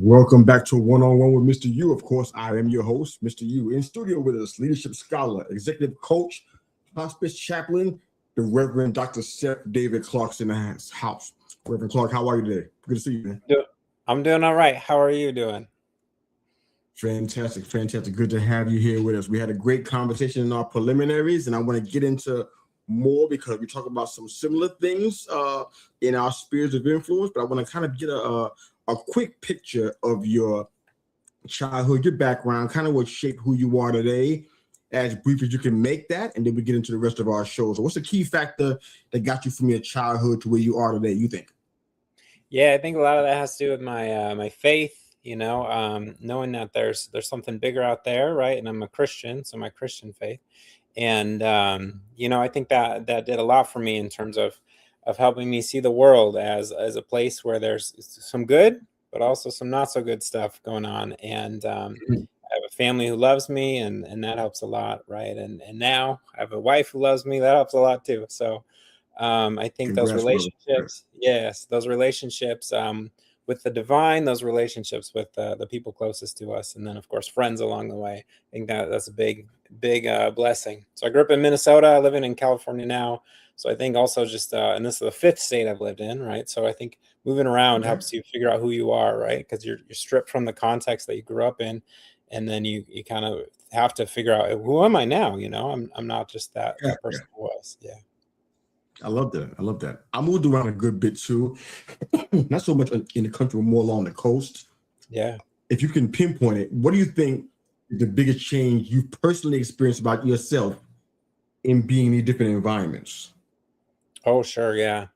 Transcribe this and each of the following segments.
Welcome back to One-on-One with Mr. U. Of course, I am your host, Mr. U. In studio with us, leadership scholar, executive coach, hospice chaplain, the Reverend Dr. Seth David Clark in the house. Reverend Clark, how are you today? Good to see you, man. I'm doing all right. How are you doing? Fantastic, fantastic. Good to have you here with us. We had a great conversation in our preliminaries, and I want to get into more because we talk about some similar things in our spheres of influence, but I want to kind of get a quick picture of your childhood, your background, kind of what shaped who you are today, as brief as you can make that, and then we get into the rest of our show. So what's the key factor that got you from your childhood to where you are today, you think? Yeah, I think a lot of that has to do with my faith, knowing that there's something bigger out there, right? And I'm a Christian, so my Christian faith. And I think that did a lot for me in terms of helping me see the world as a place where there's some good, but also some not so good stuff going on. And I have a family who loves me, and that helps a lot, right? And now I have a wife who loves me. That helps a lot too. So I think those Congrats, brother. relationships, yes, those relationships with the divine, those relationships with the people closest to us, and then of course friends along the way. I think that's a big blessing. So I grew up in Minnesota, living in California now. So I think also just and this is the fifth state I've lived in, right? So I think moving around helps you figure out who you are, right? Because you're stripped from the context that you grew up in, and then you kind of have to figure out, who am I now? I'm not just that person who was. Yeah. I love that. I love that. I moved around a good bit too. Not so much in the country, more along the coast. Yeah. If you can pinpoint it, what do you think is the biggest change you've personally experienced about yourself in being in these different environments? Oh, sure. Yeah.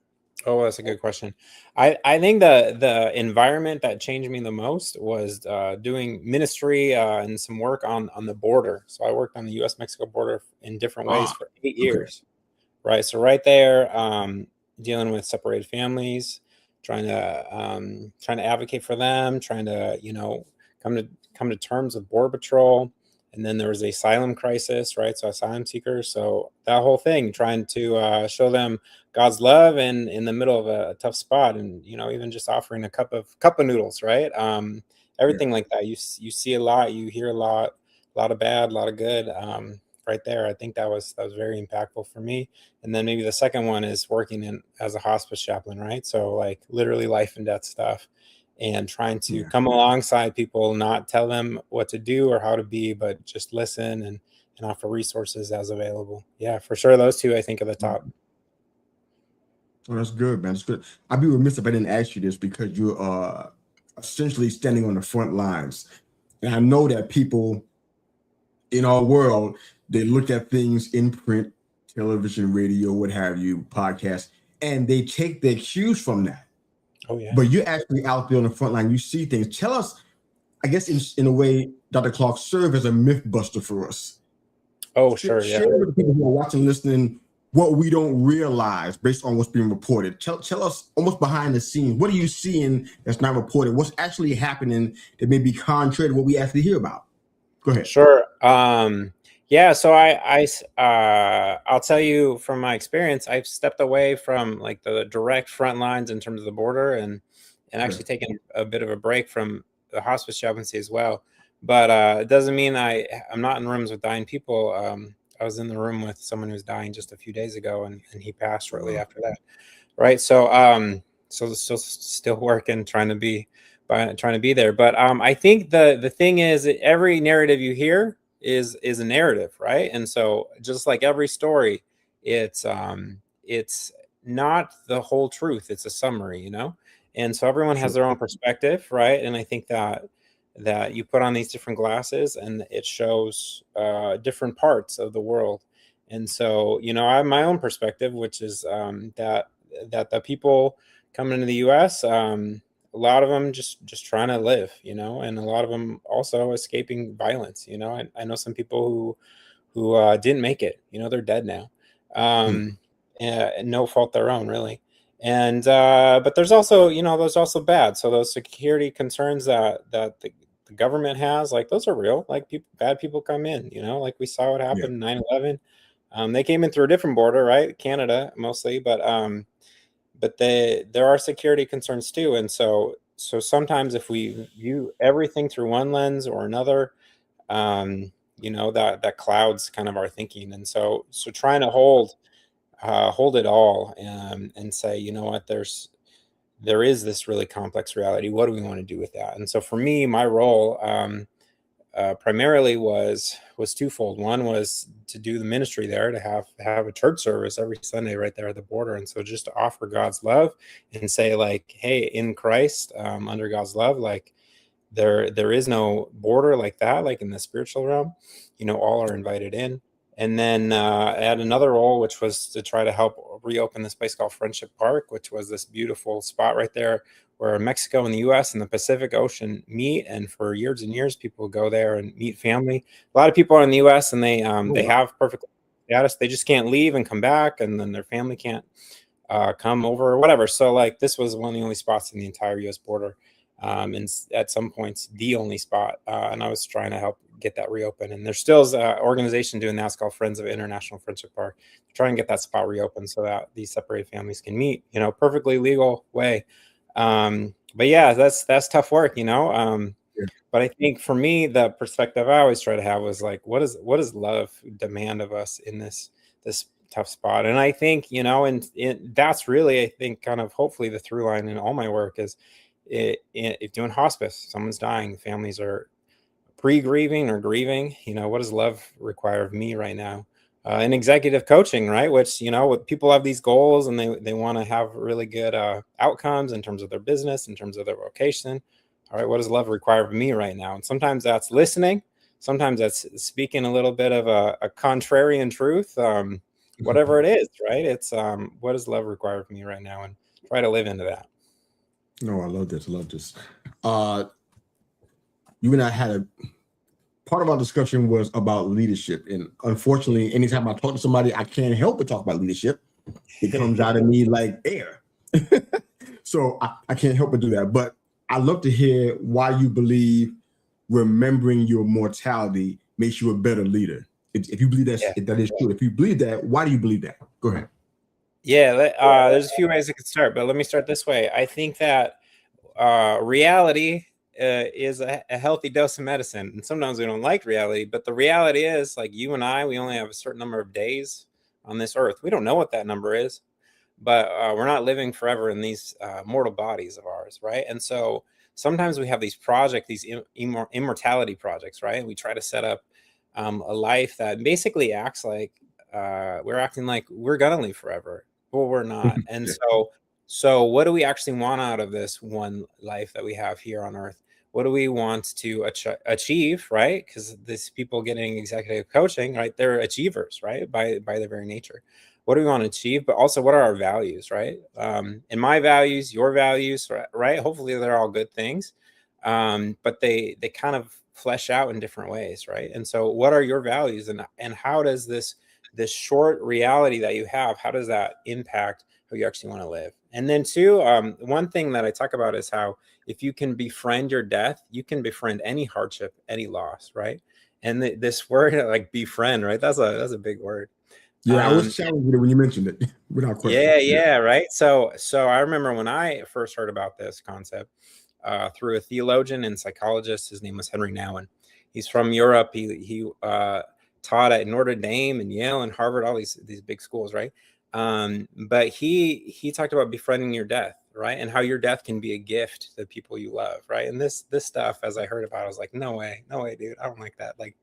Oh, that's a good question. I think the environment that changed me the most was doing ministry and some work on the border. So I worked on the U.S.-Mexico border in different ways for 8 years. Right. So right there, dealing with separated families, trying to advocate for them, trying to, come to terms with Border Patrol. And then there was the asylum crisis, right? So asylum seekers. So that whole thing, trying to show them God's love and in the middle of a tough spot, and even just offering a cup of noodles, right? Everything like that. You see a lot, you hear a lot of bad, a lot of good. Right there, I think that was very impactful for me. And then maybe the second one is working as a hospice chaplain, right? So like literally life and death stuff, and trying to come alongside people, not tell them what to do or how to be, but just listen and offer resources as available. Yeah, for sure. Those two, I think, are the top. Oh, that's good, man. That's good. I'd be remiss if I didn't ask you this because you are essentially standing on the front lines. And I know that people in our world, they look at things in print, television, radio, what have you, podcasts, and they take their cues from that. Oh, yeah. But you're actually out there on the front line. You see things. Tell us, I guess, in a way, Dr. Clark, serve as a myth buster for us. Oh, sure. Yeah. Share with the people who are watching, listening, what we don't realize based on what's being reported. Tell us almost behind the scenes. What are you seeing that's not reported? What's actually happening that may be contrary to what we actually hear about? Go ahead. Sure. Yeah. So I'll tell you from my experience, I've stepped away from like the direct front lines in terms of the border, and actually taken a bit of a break from the hospice chaplaincy as well. But it doesn't mean I'm not in rooms with dying people. I was in the room with someone who's dying just a few days ago, and he passed shortly after that. Right. So so still working, trying to be there. But I think the thing is that every narrative you hear is a narrative, right? And so just like every story, it's not the whole truth. It's a summary, And so everyone has their own perspective, right? And I think that you put on these different glasses, and it shows different parts of the world. And so, I have my own perspective, which is that the people coming into the U.S., a lot of them just trying to live, and a lot of them also escaping violence. I know some people who didn't make it. They're dead now, and no fault their own, really. And but there's also bad. So those security concerns that the government has, like, those are real. Like, bad people come in. Like we saw what happened 9/11. They came in through a different border, right? Canada mostly, but there are security concerns too. And so sometimes if we view everything through one lens or another, that clouds kind of our thinking. And so trying to hold it all, and say, you know what, there is this really complex reality. What do we want to do with that? And so for me, my role, primarily was twofold. One was to do the ministry there, to have a church service every Sunday right there at the border. And so just to offer God's love and say, like, hey, in Christ, under God's love, like, there is no border like that, like in the spiritual realm, all are invited in. And then I had another role, which was to try to help reopen this place called Friendship Park, which was this beautiful spot right there where Mexico and the US and the Pacific Ocean meet. And for years and years, people go there and meet family. A lot of people are in the US, and they have perfect status. They just can't leave and come back, and then their family can't come over or whatever. So like, this was one of the only spots in the entire US border. And at some points, the only spot. And I was trying to help get that reopened. And there's still an organization doing that. It's called Friends of International Friendship Park. Trying to get that spot reopened so that these separated families can meet, perfectly legal way. But yeah, that's tough work, But I think for me, the perspective I always try to have was like, what does love demand of us in this tough spot? And I think, that's really, I think, kind of hopefully the through line in all my work is, if doing hospice, someone's dying, families are pre-grieving or grieving, what does love require of me right now? And executive coaching, right? Which, people have these goals and they want to have really good outcomes in terms of their business, in terms of their vocation. All right, what does love require of me right now? And sometimes that's listening. Sometimes that's speaking a little bit of a contrarian truth, whatever it is, right? It's what does love require of me right now? And try to live into that. No, I love this. You and I had part of our discussion was about leadership. And unfortunately, anytime I talk to somebody, I can't help but talk about leadership. It comes out of me like air. So I can't help but do that. But I'd love to hear why you believe remembering your mortality makes you a better leader. If you believe if that is true, if you believe that, why do you believe that? Go ahead. Yeah, there's a few ways I could start, but let me start this way. I think that reality is a healthy dose of medicine. And sometimes we don't like reality, but the reality is, like, you and I, we only have a certain number of days on this earth. We don't know what that number is, but we're not living forever in these mortal bodies of ours, right? And so sometimes we have these projects, these immortality projects, right? We try to set up a life that basically acts like we're acting like we're gonna live forever. Well, we're not. And so what do we actually want out of this one life that we have here on earth? What do we want to achieve, right? Because these people getting executive coaching, right, they're achievers, right, by their very nature. What do we want to achieve? But also, what are our values, right? And my values, your values, right? Hopefully they're all good things, but they kind of flesh out in different ways, right? And so what are your values, and how does this short reality that you have, how does that impact how you actually want to live? And then two, one thing that I talk about is how if you can befriend your death, you can befriend any hardship, any loss, right? And this word, like befriend, right? That's a big word. Yeah, I was challenged with it when you mentioned it, without question. Yeah, right. So I remember when I first heard about this concept through a theologian and psychologist. His name was Henry Nouwen. He's from Europe. He taught at Notre Dame and Yale and Harvard, all these big schools, right? But he talked about befriending your death, right? And how your death can be a gift to the people you love, right? And this stuff, as I heard about it, I was like, no way, dude, I don't like that. Like,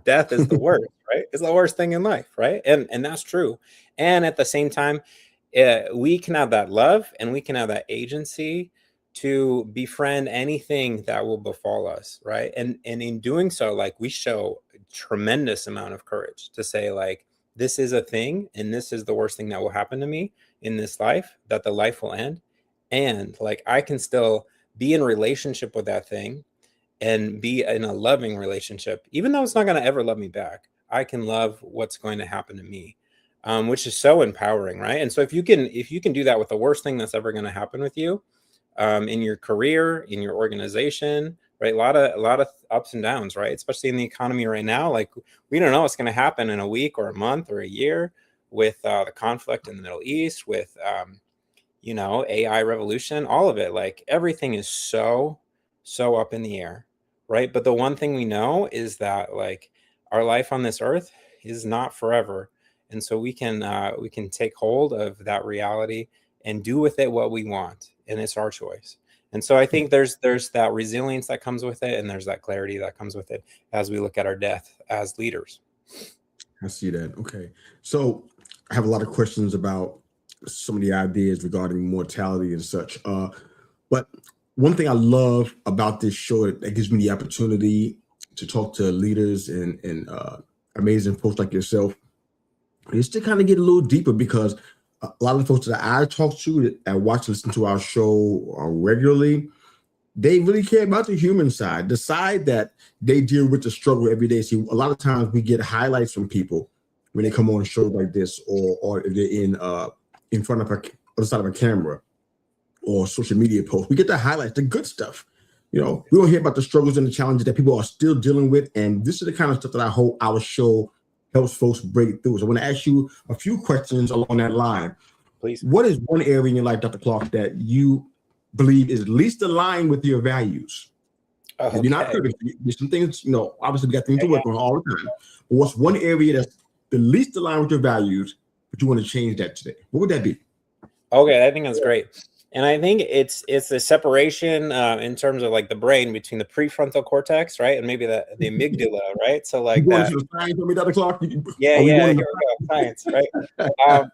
death is the worst, right? It's the worst thing in life, right? And that's true. And at the same time, we can have that love and we can have that agency to befriend anything that will befall us, right? And in doing so, like, we show a tremendous amount of courage to say, like, this is a thing and this is the worst thing that will happen to me in this life, that the life will end. And like, I can still be in relationship with that thing and be in a loving relationship, even though it's not going to ever love me back. I can love what's going to happen to me, which is so empowering, right? And so if you can do that with the worst thing that's ever going to happen with you, in your career, in your organization, right? A lot of ups and downs, right? Especially in the economy right now. Like, we don't know what's going to happen in a week or a month or a year with the conflict in the Middle East, with AI revolution, all of it, like everything is so up in the air, right? But the one thing we know is that like our life on this earth is not forever, and so we can take hold of that reality and do with it what we want, and it's our choice. And so I think there's that resilience that comes with it, and there's that clarity that comes with it as we look at our death as leaders. I see that. Okay. So I have a lot of questions about some of the ideas regarding mortality and such. But one thing I love about this show that gives me the opportunity to talk to leaders and amazing folks like yourself is to kind of get a little deeper, because a lot of the folks that I talk to that watch and listen to our show regularly, they really care about the human side, the side that they deal with the struggle every day. See, a lot of times we get highlights from people when they come on shows like this, or if they're in front of a other side of a camera or social media post. We get the highlights, the good stuff. We don't hear about the struggles and the challenges that people are still dealing with. And this is the kind of stuff that I hope our show helps folks break through. So I want to ask you a few questions along that line. Please. What is one area in your life, Dr. Clark, that you believe is least aligned with your values? Okay. You're not perfect. There's some things, obviously we got things to work on all the time. But what's one area that's the least aligned with your values, but you want to change that today? What would that be? Okay, I think that's great. And I think it's the separation in terms of like the brain between the prefrontal cortex, right, and maybe the amygdala, right? So like that. You science for me, Dr. Clark? Yeah. Here we go, science, right?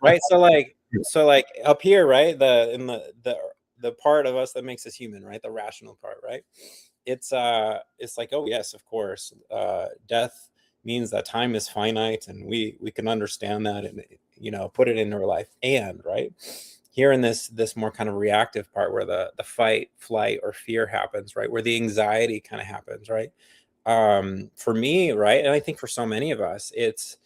Right. So like up here, right, the part of us that makes us human, right, the rational part, right? It's like, oh yes, of course, death means that time is finite, and we can understand that, and put it into our life. And right here in this more kind of reactive part where the fight, flight, or fear happens, right, where the anxiety kind of happens, right? For me, right, and I think for so many of us, it's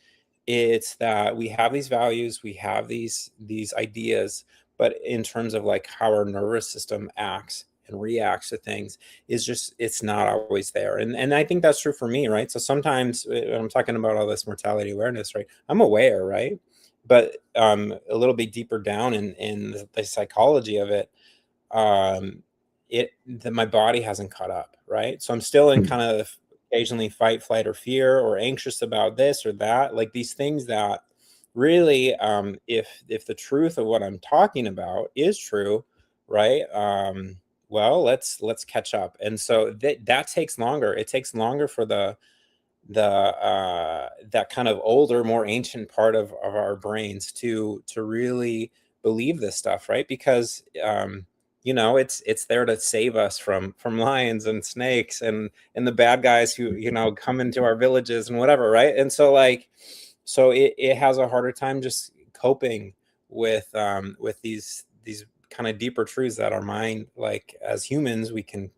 that we have these values, we have these ideas, but in terms of like how our nervous system acts and reacts to things it's not always there. And I think that's true for me, right? So sometimes when I'm talking about all this mortality awareness, right, I'm aware, right? But a little bit deeper down in the psychology of it, my body hasn't caught up, right? So I'm still in kind of occasionally fight, flight, or fear, or anxious about this or that, like these things that really, if the truth of what I'm talking about is true, right? Well, let's catch up. And so that takes longer. It takes longer for that kind of older, more ancient part of our brains to really believe this stuff, right? Because it's there to save us from lions and snakes and the bad guys who come into our villages and whatever, right? And so it has a harder time just coping with these kind of deeper truths that our mind, like as humans, we can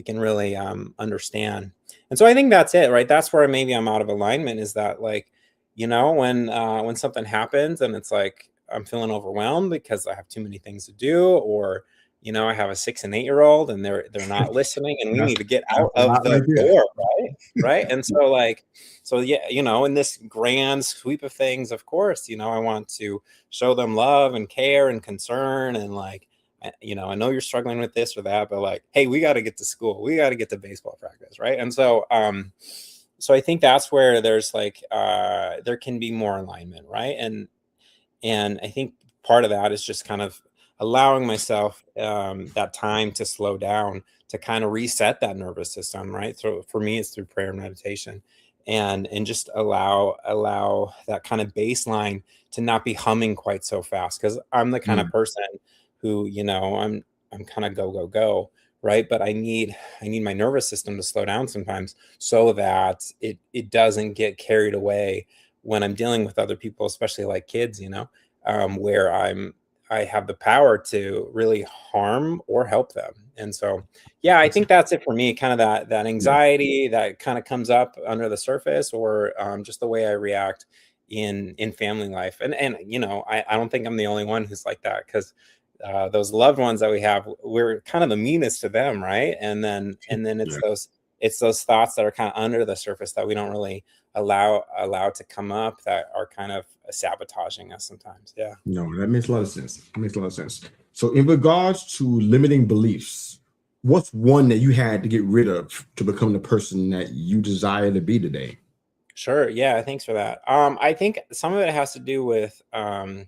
really understand. And so I think that's it, right? That's where maybe I'm out of alignment, is that like, when something happens and it's like I'm feeling overwhelmed because I have too many things to do, or I have a 6 and 8-year-old and they're not listening, and we need to get out of the door, right? And so yeah, in this grand sweep of things, of course, I want to show them love and care and concern, and like, I know you're struggling with this or that, but like, hey, we got to get to school. We got to get to baseball practice. Right. And so, so I think that's where there's like, there can be more alignment. Right. And I think part of that is just kind of allowing myself that time to slow down, to kind of reset that nervous system. Right. So for me, it's through prayer and meditation, and just allow that kind of baseline to not be humming quite so fast. Cause I'm the kind of person who, I'm kind of go, right? But I need my nervous system to slow down sometimes, so that it doesn't get carried away when I'm dealing with other people, especially like kids, where I have the power to really harm or help them. And so, yeah, I think that's it for me. Kind of that anxiety that kind of comes up under the surface, or just the way I react in family life. And I don't think I'm the only one who's like that, because those loved ones that we have, we're kind of the meanest to them, right? And then it's those thoughts that are kind of under the surface that we don't really allow to come up, that are kind of sabotaging us sometimes. Yeah. No, that makes a lot of sense. It makes a lot of sense. So, in regards to limiting beliefs, what's one that you had to get rid of to become the person that you desire to be today? Sure. Yeah. Thanks for that. I think some of it has to do with it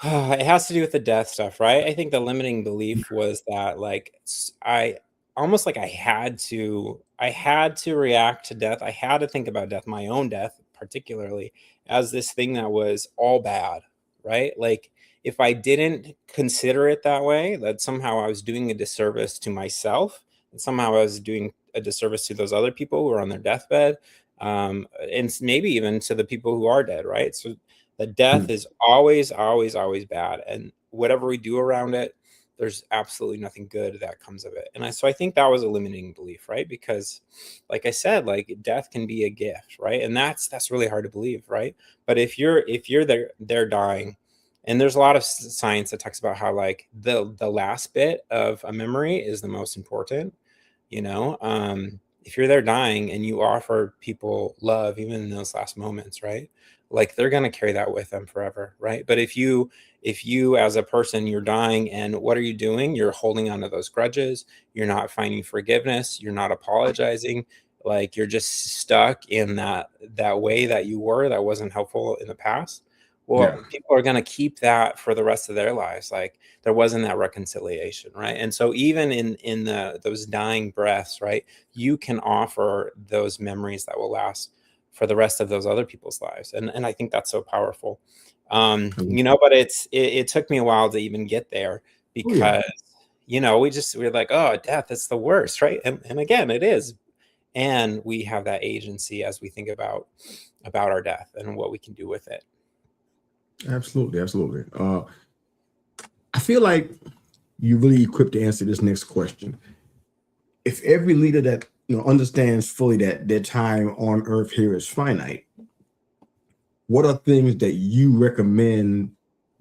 has to do with the death stuff, right? I think the limiting belief was that like I almost like I had to react to death. I had to think about death, my own death particularly, as this thing that was all bad, right? Like if I didn't consider it that way, that somehow I was doing a disservice to myself, and somehow I was doing a disservice to those other people who are on their deathbed, and maybe even to the people who are dead, right? So the death Mm. is always, always, always bad. And whatever we do around it, there's absolutely nothing good that comes of it. And so I think that was a limiting belief, right? Because like I said, like death can be a gift, right? And that's really hard to believe, right? But if you're there dying, and there's a lot of science that talks about how like the last bit of a memory is the most important, you know. If you're there dying and you offer people love even in those last moments, right, like they're going to carry that with them forever, right? But if you as a person, you're dying, and what are you doing? You're holding on to those grudges, you're not finding forgiveness, you're not apologizing, like you're just stuck in that way that you were, that wasn't helpful in the past. Yeah. Well, people are going to keep that for the rest of their lives. Like there wasn't that reconciliation, right? And so even in those dying breaths, right, you can offer those memories that will last for the rest of those other people's lives. And I think that's so powerful. But it took me a while to even get there, Oh yeah. because we're like, oh, death, it's the worst, right? And again, it is. And we have that agency as we think about our death and what we can do with it. Absolutely, absolutely. I feel like you're really equipped to answer this next question. If every leader that understands fully that their time on earth here is finite, what are things that you recommend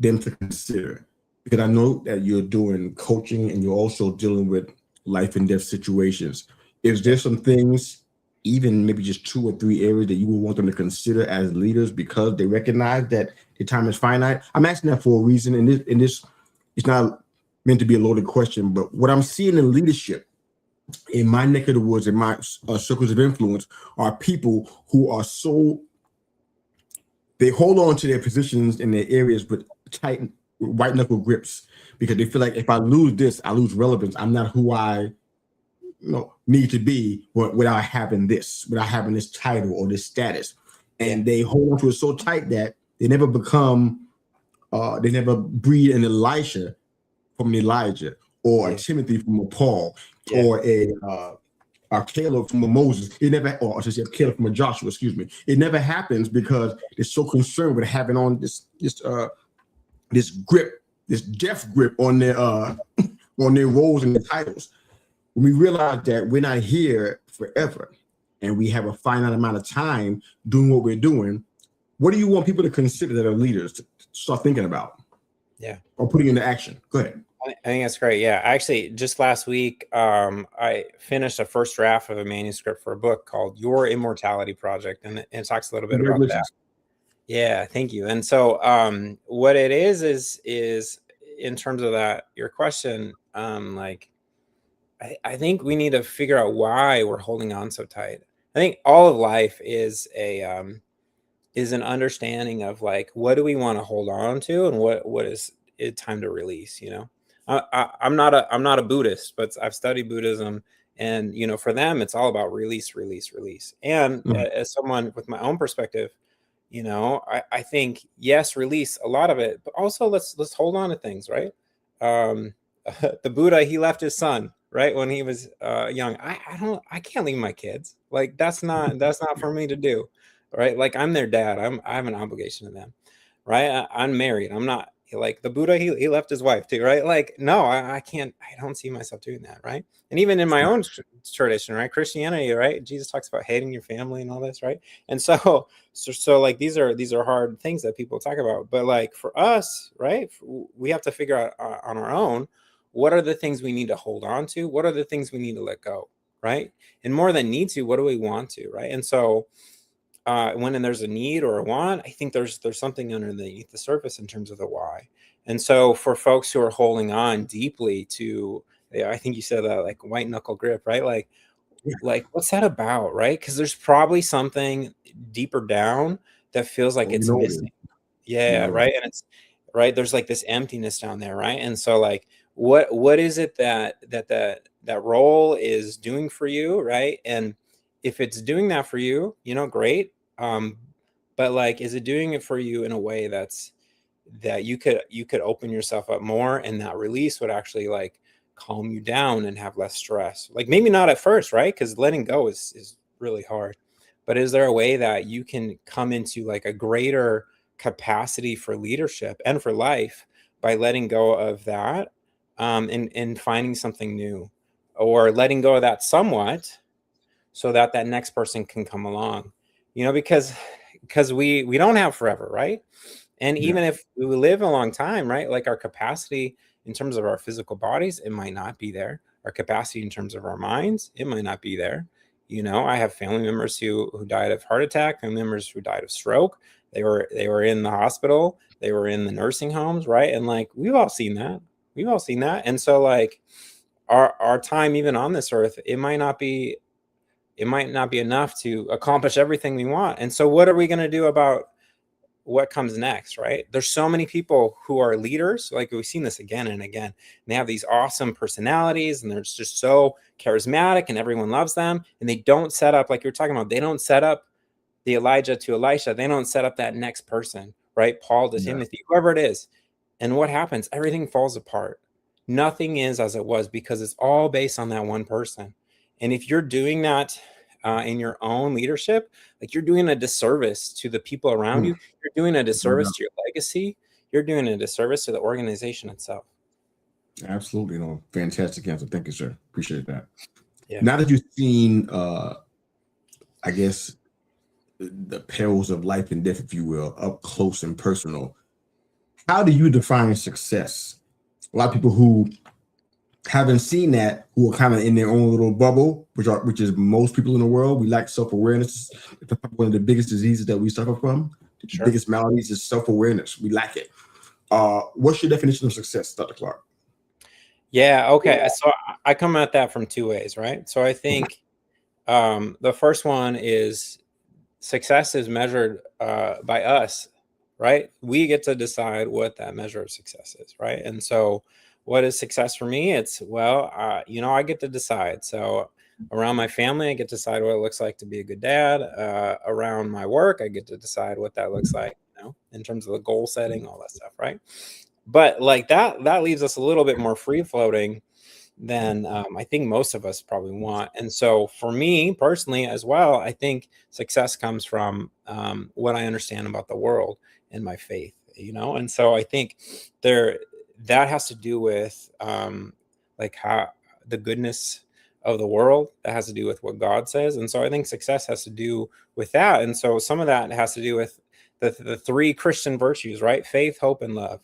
them to consider? Because I know that you're doing coaching and you're also dealing with life and death situations. Is there some things, even maybe just 2 or 3 areas that you would want them to consider as leaders because they recognize that the time is finite? I'm asking that for a reason, and this it's not meant to be a loaded question, but what I'm seeing in leadership in my neck of the woods, in my circles of influence, are people who are they hold on to their positions in their areas with tight white knuckle grips because they feel like if I lose this, I lose relevance. I'm not who I need to be without having this title or this status. And they hold on to it so tight that they never they never breed an Elisha from an Elijah, or a Timothy from a Paul, or a Caleb from a Moses. It never, or I should say Caleb from a Joshua, excuse me. It never happens because they're so concerned with having on this grip, this death grip on their roles and their titles. When we realize that we're not here forever and we have a finite amount of time doing what we're doing, what do you want people to consider that are leaders to start thinking about? Yeah. Or putting into action? Go ahead. I think that's great. Yeah. Actually, just last week, I finished a first draft of a manuscript for a book called Your Immortality Project. And it talks a little bit about that. Yeah. Thank you. And so what it is in terms of that, your question, like, I think we need to figure out why we're holding on so tight. I think all of life is an understanding of like, what do we want to hold on to, and what is it time to release? I'm not a Buddhist, but I've studied Buddhism, and for them, it's all about release, release, release. And as someone with my own perspective, I think yes, release a lot of it, but also let's hold on to things, right? The Buddha, he left his son, right, when he was young. I can't leave my kids. Like that's not for me to do, right? Like I'm their dad. I have an obligation to them, right? I'm married. I'm not like the Buddha. He left his wife too, right? Like no, I can't. I don't see myself doing that, right? And even in my own tradition, right, Christianity, right, Jesus talks about hating your family and all this, right? And so like these are hard things that people talk about, but like for us, right, we have to figure out on our own, what are the things we need to hold on to? What are the things we need to let go, right? And more than need to, what do we want to, right? And so when there's a need or a want, I think there's something underneath the surface in terms of the why. And so for folks who are holding on deeply to, yeah, I think you said that, like white knuckle grip, right? Like what's that about, right? Because there's probably something deeper down that feels like Oh, you it's know it is. missing. You Yeah, know it. right. And it's right. There's like this emptiness down there, right? And so like, what is it that role is doing for you, right? And if it's doing that for you, great. But like, is it doing it for you in a way that you could open yourself up more, and that release would actually like calm you down and have less stress? Like maybe not at first, right? Because letting go is really hard. But is there a way that you can come into like a greater capacity for leadership and for life by letting go of that, and finding something new, or letting go of that somewhat, so that that next person can come along, because we don't have forever, right? And Yeah. even if we live a long time, right, like our capacity in terms of our physical bodies, it might not be there. Our capacity in terms of our minds, it might not be there. I have family members who died of heart attack, family members who died of stroke. They were in the hospital, they were in the nursing homes, right? And like we've all seen that. We've all seen that. And so like our time even on this earth, it might not be enough to accomplish everything we want. And so what are we going to do about what comes next, right? There's so many people who are leaders, like we've seen this again and again, and they have these awesome personalities, and they're just so charismatic and everyone loves them, and they don't set up, like you're talking about, they don't set up the Elijah to Elisha, they don't set up that next person, right? Paul to Yeah. Timothy, whoever it is. And what happens? Everything falls apart. Nothing is as it was, because it's all based on that one person. And if you're doing that in your own leadership, like you're doing a disservice to the people around Mm. you, you're doing a No disservice doubt. to your legacy, you're doing a disservice to the organization itself. Absolutely. No, fantastic answer. Thank you, sir. Appreciate that. Yeah. Now that you've seen, I guess, the perils of life and death, if you will, up close and personal, how do you define success? A lot of people who haven't seen that, who are kind of in their own little bubble, which is most people in the world, we lack self-awareness. It's one of the biggest diseases that we suffer from. The Sure. biggest maladies is self-awareness. We lack it. What's your definition of success, Dr. Clark? Yeah. Okay. So I come at that from two ways, right? So I think the first one is success is measured by us, right? We get to decide what that measure of success is, right? And so, what is success for me? It's, well, I get to decide. So, around my family, I get to decide what it looks like to be a good dad. Around my work, I get to decide what that looks like, in terms of the goal setting, all that stuff, right? But like that leaves us a little bit more free floating than I think most of us probably want. And so for me personally as well, I think success comes from what I understand about the world and my faith, And so I think there that has to do with like how the goodness of the world, that has to do with what God says. And so I think success has to do with that. And so some of that has to do with the three Christian virtues, right? Faith, hope, and love.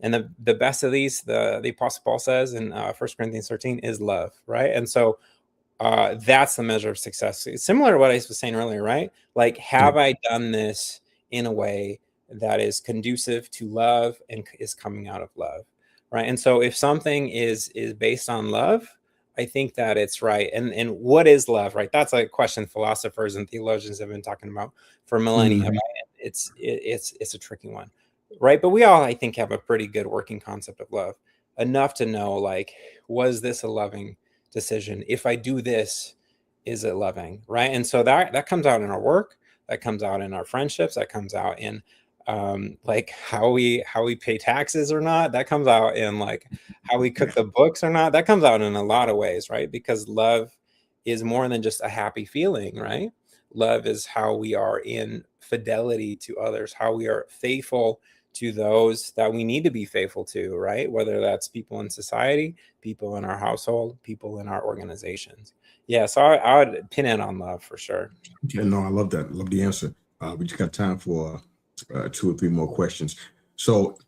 And the best of these, the Apostle Paul says in 1 Corinthians 13, is love, right? And so that's the measure of success. It's similar to what I was saying earlier, right? Like, have I done this in a way that is conducive to love and is coming out of love, right? And so if something is based on love, I think that it's right. And what is love, right? That's a question philosophers and theologians have been talking about for millennia. Mhm. Right? It's a tricky one, right? But we all, I think, have a pretty good working concept of love, enough to know, like, was this a loving decision? If I do this, is it loving, right? And so that comes out in our work, that comes out in our friendships, that comes out in like how we pay taxes or not, that comes out in like how we cook the books or not, that comes out in a lot of ways, right? Because love is more than just a happy feeling, right? Love is how we are in fidelity to others, how we are faithful to those that we need to be faithful to, right? Whether that's people in society, people in our household, people in our organizations. Yeah, so I would pin it on love for sure. Yeah, no, I love that. Love the answer. We just got time for 2 or 3 more questions. So,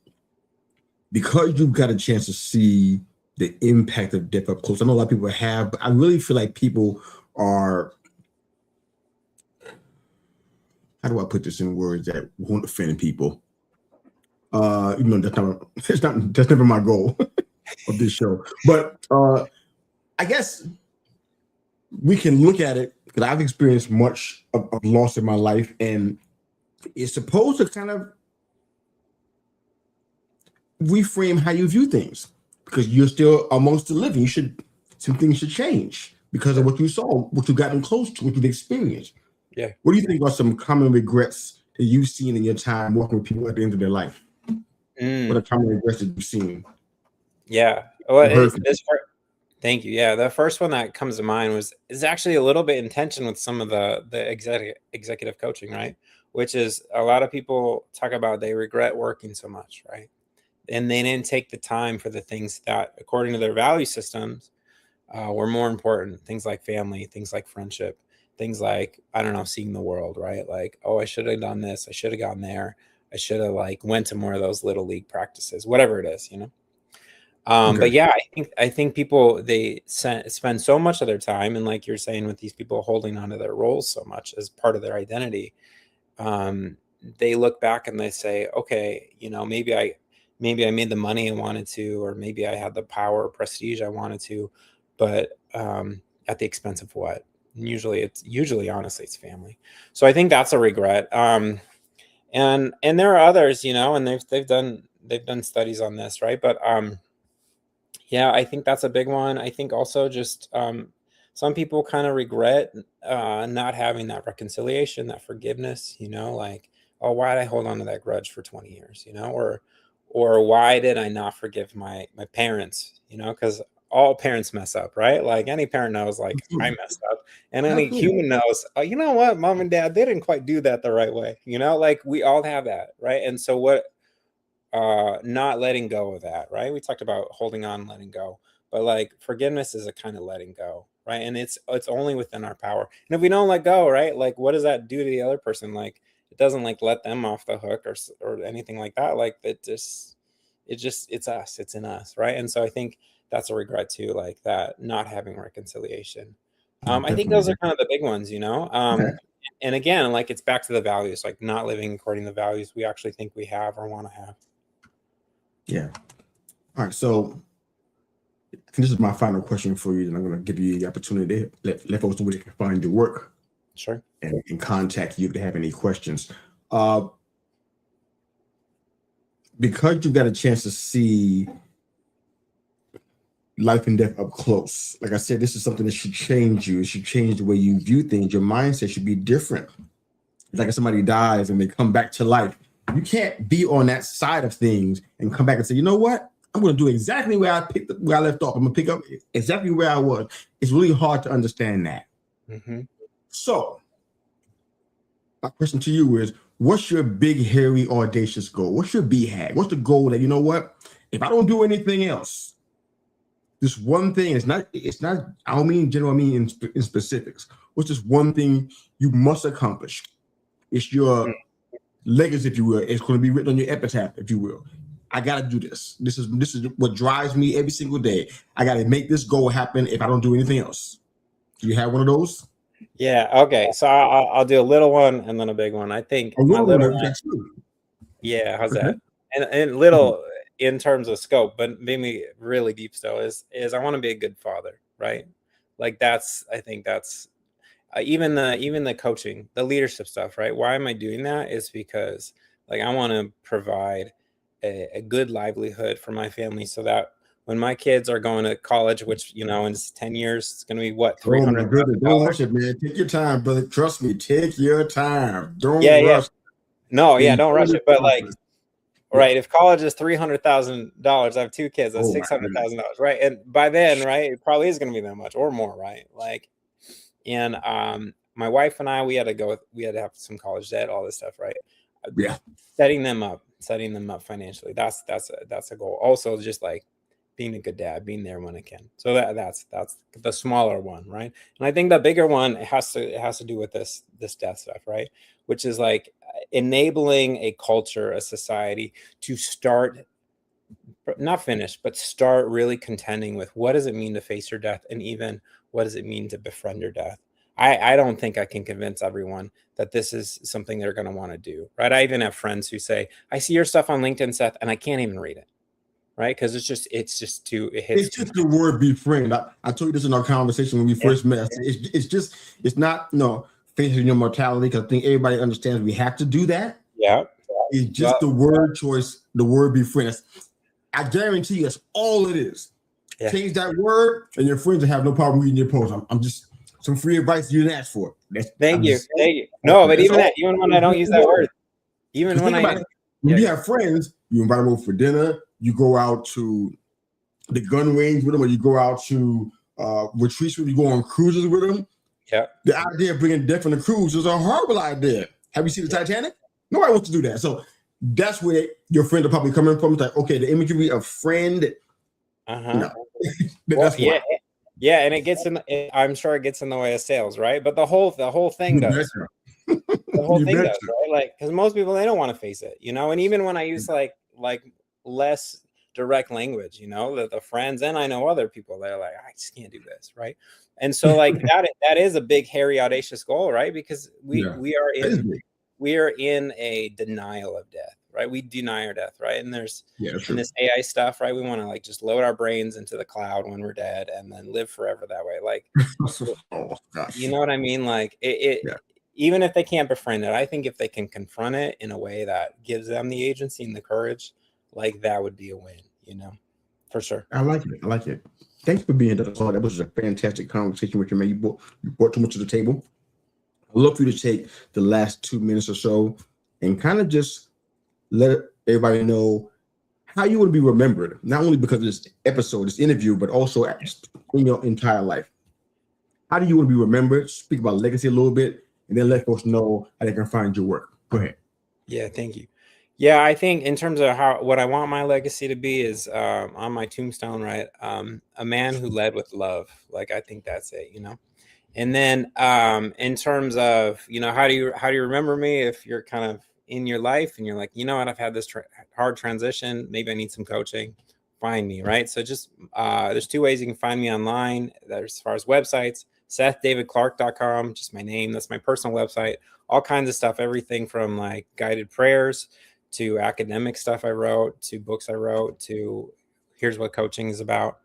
because you've got a chance to see the impact of death up close, I know a lot of people have, but I really feel like people are how do I put this in words that won't offend people? That's never my goal of this show. But I guess we can look at it because I've experienced much of loss in my life, and it's supposed to kind of reframe how you view things because you're still amongst the living. Some things should change because of what you saw, what you've gotten close to, what you've experienced. Yeah. What do you think are some common regrets that you've seen in your time working with people at the end of their life? What are common regrets that you've seen? Yeah. Well, Heard from thank you. Yeah, the first one that comes to mind is actually a little bit in tension with some of the executive coaching, right? Which is a lot of people talk about they regret working so much, right? And they didn't take the time for the things that, according to their value systems, were more important. Things like family, things like friendship, things like, I don't know, seeing the world, right? Like, oh, I should have done this. I should have gone there. I should have like went to more of those little league practices, whatever it is, you know? But yeah, I think people, they spend so much of their time, and like you're saying, with these people holding onto their roles so much as part of their identity, they look back and they say, okay, you know, maybe I made the money I wanted to, or maybe I had the power or prestige I wanted to, but at the expense of what? And usually honestly it's family. So I think that's a regret. And there are others, you know, and they've done studies on this, right? But yeah, I think that's a big one. I think also just some people kind of regret not having that reconciliation, that forgiveness, you know, like, oh, why did I hold on to that grudge for 20 years, you know, or why did I not forgive my parents, you know, because all parents mess up, right? Like any parent knows, like I messed up, and any human knows, oh, you know what, mom and dad, they didn't quite do that the right way, you know, like we all have that, right? And so not letting go of that, right? We talked about holding on, letting go, but like forgiveness is a kind of letting go, right? And it's only within our power. And if we don't let go, right, like what does that do to the other person? Like it doesn't like let them off the hook or anything like that. Like it's us, it's in us, right? And so I think that's a regret too, like that not having reconciliation. I think those are kind of the big ones, you know. And again, like it's back to the values, like not living according to the values we actually think we have or want to have. Yeah. All right. So this is my final question for you, and I'm going to give you the opportunity to let folks know where they can find your work. Sure. And contact you if they have any questions. Because you got a chance to see life and death up close, like I said, this is something that should change you. It should change the way you view things. Your mindset should be different. Like if somebody dies and they come back to life, you can't be on that side of things and come back and say, you know what? I'm going to do exactly where I left off. I'm going to pick up exactly where I was. It's really hard to understand that. Mm-hmm. So my question to you is, what's your big, hairy, audacious goal? What's your BHAG? What's the goal that, you know what? If I don't do anything else, this one thing, it's not, I don't mean general, I mean in specifics. What's this one thing you must accomplish? It's your legacy, if you will. It's going to be written on your epitaph, if you will. I got to do this. This is what drives me every single day. I got to make this goal happen if I don't do anything else. Do you have one of those? Yeah. Okay. So I'll do a little one and then a big one. I think my little one. Yeah. How's that? And little in terms of scope, but maybe really deep still is I want to be a good father, right? Like I think that's even the coaching, the leadership stuff, right? Why am I doing that? Is because like I want to provide a good livelihood for my family so that when my kids are going to college, which, you know, in 10 years, it's going to be what, $300,000. Don't rush it, man. Take your time, brother. Trust me. Take your time. Don't rush. No, yeah, don't rush it. But like, right, if college is $300,000, I have two kids, that's $600,000, right? And by then, right, it probably is going to be that much or more, right? Like, and my wife and I, we had to have some college debt, all this stuff, right? Yeah. Setting them up financially. That's a goal. Also, just like being a good dad, being there when I can. So that's the smaller one, right? And I think the bigger one has to do with this death stuff, right? Which is like enabling a culture, a society to start, not finish, but start really contending with what does it mean to face your death, and even what does it mean to befriend your death. I don't think I can convince everyone that this is something they're going to want to do, right? I even have friends who say, I see your stuff on LinkedIn, Seth, and I can't even read it, right? Because it hits It's just the word befriend. I told you this in our conversation when we first met. It's not facing your mortality, because I think everybody understands we have to do that. Yeah. It's just the word choice, the word befriend. I guarantee you that's all it is. Yeah. Change that word and your friends will have no problem reading your post. I'm just some free advice you didn't ask for. Thank you. No, but even when I don't use that word, even when you have friends, you invite them over for dinner, you go out to the gun range with them, or you go out to retreats with them, you go on cruises with them. Yeah. The idea of bringing death on the cruise is a horrible idea. Have you seen the Titanic? Nobody wants to do that. So that's where your friends are probably coming from. It's like, okay, the imagery of friend. That's why. Yeah, and it gets I'm sure it gets in the way of sales, right? But the whole thing does. The whole thing does, right? Like, because most people, they don't want to face it, And even when I use like less direct language, the friends, and I know other people that are like, I just can't do this, right? And so like that is a big, hairy, audacious goal, right? Because we are in a denial of death, right? We deny our death, right? And there's in this AI stuff, right? We want to like just load our brains into the cloud when we're dead and then live forever that way. Like, you know what I mean? Like even if they can't befriend it, I think if they can confront it in a way that gives them the agency and the courage, like that would be a win, for sure. I like it. Thanks for being there. That was a fantastic conversation with you, man. You brought too much to the table. I'd love for you to take the last 2 minutes or so and kind of just let everybody know how you want to be remembered, not only because of this episode, this interview, but also in your entire life. How do you want to be remembered? Speak about legacy a little bit, and then let folks know how they can find your work. Go ahead. Yeah, thank you. Yeah, I think in terms of what I want my legacy to be is on my tombstone, right? A man who led with love. Like, I think that's it, And then in terms of, how do you remember me if you're kind of in your life and you're like, what, I've had this hard transition. Maybe I need some coaching. Find me, right? So just there's 2 ways you can find me online. As far as websites, SethDavidClark.com, just my name. That's my personal website. All kinds of stuff, everything from like guided prayers to academic stuff I wrote, to books I wrote, to here's what coaching is about.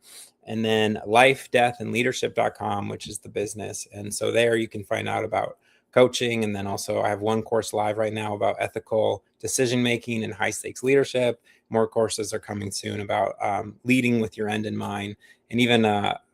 And then life, death, and leadership.com, which is the business. And so there you can find out about coaching. And then also I have 1 course live right now about ethical decision-making and high stakes leadership. More courses are coming soon about leading with your end in mind. And even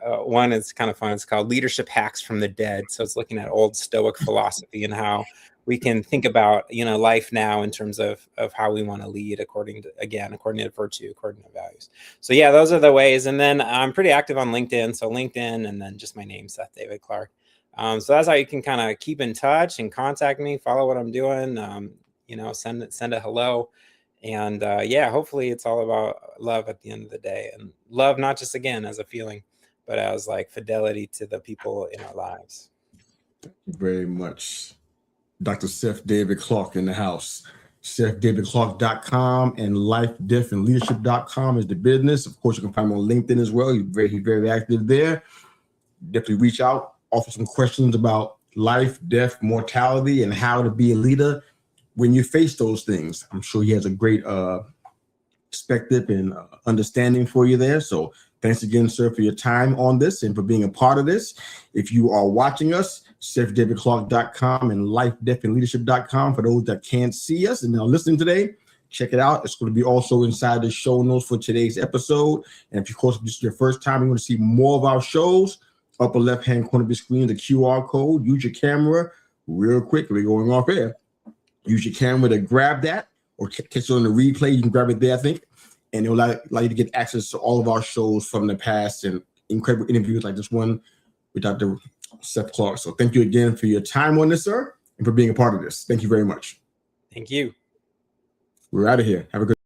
one is kind of fun. It's called Leadership Hacks from the Dead. So it's looking at old Stoic philosophy and how we can think about, life now in terms of how we want to lead according to virtue, according to values. So yeah, those are the ways. And then I'm pretty active on LinkedIn. So LinkedIn, and then just my name, Seth David Clark. So that's how you can kind of keep in touch and contact me, follow what I'm doing, send a hello. And hopefully it's all about love at the end of the day, and love, not just again as a feeling, but as like fidelity to the people in our lives. Thank you very much. Dr. Seth David Clark in the house. SethDavidClark.com and LifeDeathAndLeadership.com is the business. Of course, you can find him on LinkedIn as well. He's very active there. Definitely reach out, offer some questions about life, death, mortality, and how to be a leader when you face those things. I'm sure he has a great perspective and understanding for you there. So thanks again, sir, for your time on this and for being a part of this. If you are watching us, SethDavidClark.com and LifeDeathAndLeadership.com for those that can't see us and are listening today. Check it out. It's going to be also inside the show notes for today's episode. And if, of course, this is your first time, you want to see more of our shows, upper left-hand corner of the screen, the QR code. Use your camera real quick. We're going off air. Use your camera to grab that, or catch it on the replay. You can grab it there, I think. And it will allow you to get access to all of our shows from the past and incredible interviews like this one with Dr. Seth Clark. So thank you again for your time on this, sir, and for being a part of this. Thank you very much. Thank you. We're out of here. Have a good